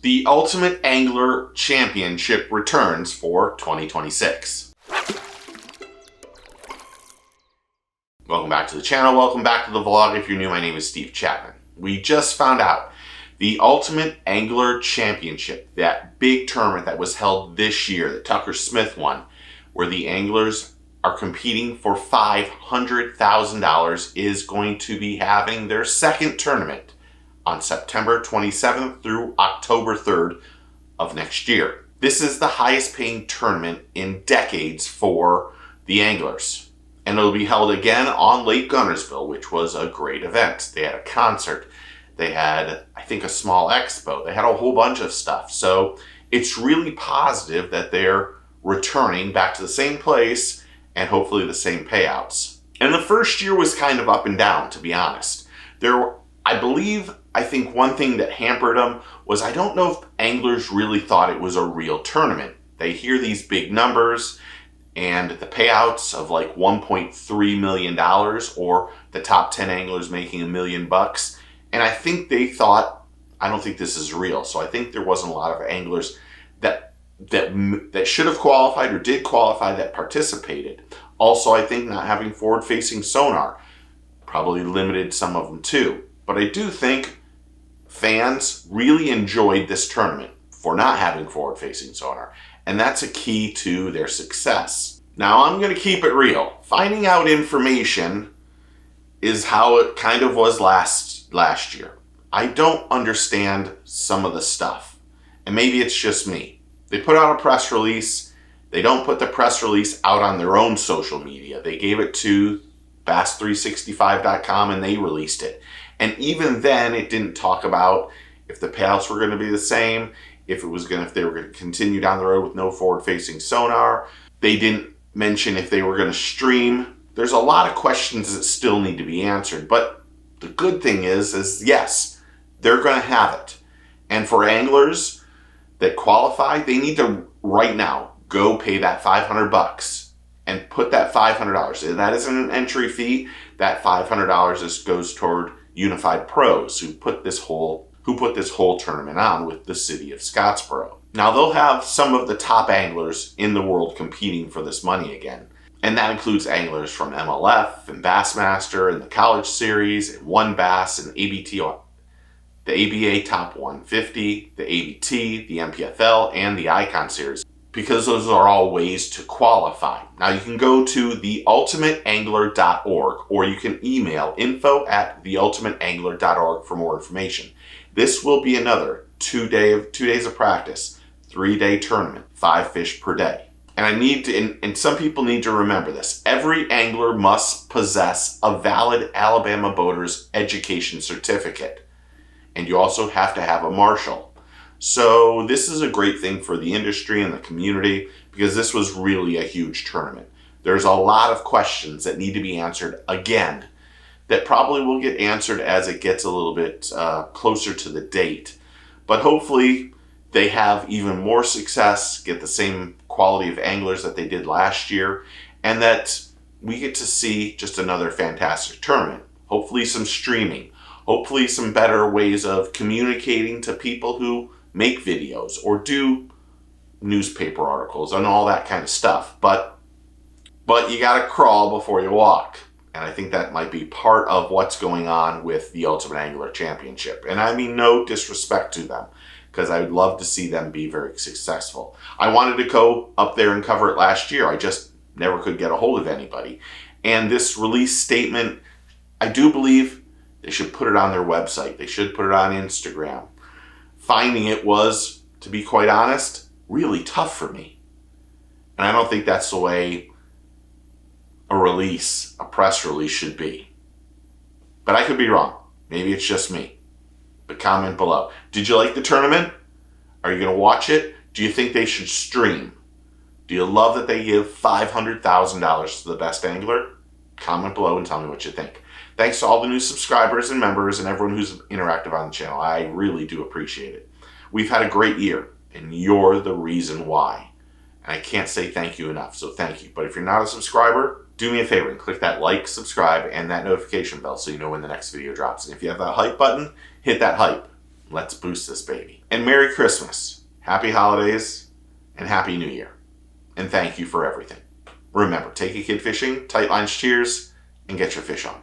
The Ultimate Angler Championship returns for 2026. Welcome back to the channel. Welcome back to the vlog. If you're new, my name is Steve Chapman. We just found out the Ultimate Angler Championship, that big tournament that was held this year that Tucker Smith won, where the anglers are competing for $500,000, is going to be having their second tournament on September 27th through October 3rd of next year. This is the highest paying tournament in decades for the anglers. And it'll be held again on Lake Guntersville, which was a great event. They had a concert. They had, I think, a small expo. They had a whole bunch of stuff. So it's really positive that they're returning back to the same place and hopefully the same payouts. And the first year was kind of up and down, to be honest. I think one thing that hampered them was, I don't know if anglers really thought it was a real tournament. They hear these big numbers and the payouts of like $1.3 million, or the top 10 anglers making $1 million. And I think they thought, I don't think this is real. So I think there wasn't a lot of anglers that should have qualified or did qualify that participated. Also, I think not having forward-facing sonar probably limited some of them too. But I do think fans really enjoyed this tournament for not having forward-facing sonar. And that's a key to their success. Now, I'm going to keep it real. Finding out information is how it kind of was last year. I don't understand some of the stuff. And maybe it's just me. They put out a press release. They don't put the press release out on their own social media. They gave it to bass365.com and they released it. And even then, it didn't talk about if the payouts were going to be the same, if they were going to continue down the road with no forward-facing sonar. They didn't mention if they were going to stream. There's a lot of questions that still need to be answered. But the good thing is yes, they're going to have it. And for anglers that qualify, they need to right now go pay that $500 and put that $500. That isn't an entry fee. That $500 goes toward Unified Pros, who put this whole tournament on with the city of Scottsboro. Now, they'll have some of the top anglers in the world competing for this money again. And that includes anglers from MLF and Bassmaster and the College Series and One Bass and ABT, the ABA Top 150, the ABT, the MPFL, and the Icon Series, because those are all ways to qualify. Now, you can go to theultimateangler.org, or you can email info@theultimateangler.org for more information. This will be another 2 days of practice, 3-day tournament, 5 fish per day. And some people need to remember this. Every angler must possess a valid Alabama Boaters Education Certificate. And you also have to have a marshal. So this is a great thing for the industry and the community, because this was really a huge tournament. There's a lot of questions that need to be answered again that probably will get answered as it gets a little bit closer to the date. But hopefully they have even more success, get the same quality of anglers that they did last year, and that we get to see just another fantastic tournament. Hopefully some streaming. Hopefully some better ways of communicating to people who make videos or do newspaper articles and all that kind of stuff. But you got to crawl before you walk. And I think that might be part of what's going on with the Ultimate Angler Championship. And I mean no disrespect to them, because I would love to see them be very successful. I wanted to go up there and cover it last year. I just never could get a hold of anybody. And this release statement, I do believe they should put it on their website. They should put it on Instagram. Finding it was, to be quite honest, really tough for me. And I don't think that's the way a press release should be. But I could be wrong. Maybe it's just me. But comment below. Did you like the tournament? Are you going to watch it? Do you think they should stream? Do you love that they give $500,000 to the best angler? Comment below and tell me what you think. Thanks to all the new subscribers and members and everyone who's interactive on the channel. I really do appreciate it. We've had a great year, and you're the reason why. And I can't say thank you enough, so thank you. But if you're not a subscriber, do me a favor and click that like, subscribe, and that notification bell so you know when the next video drops. And if you have that hype button, hit that hype. Let's boost this baby. And Merry Christmas, Happy Holidays, and Happy New Year. And thank you for everything. Remember, take a kid fishing, tight lines, cheers, and get your fish on.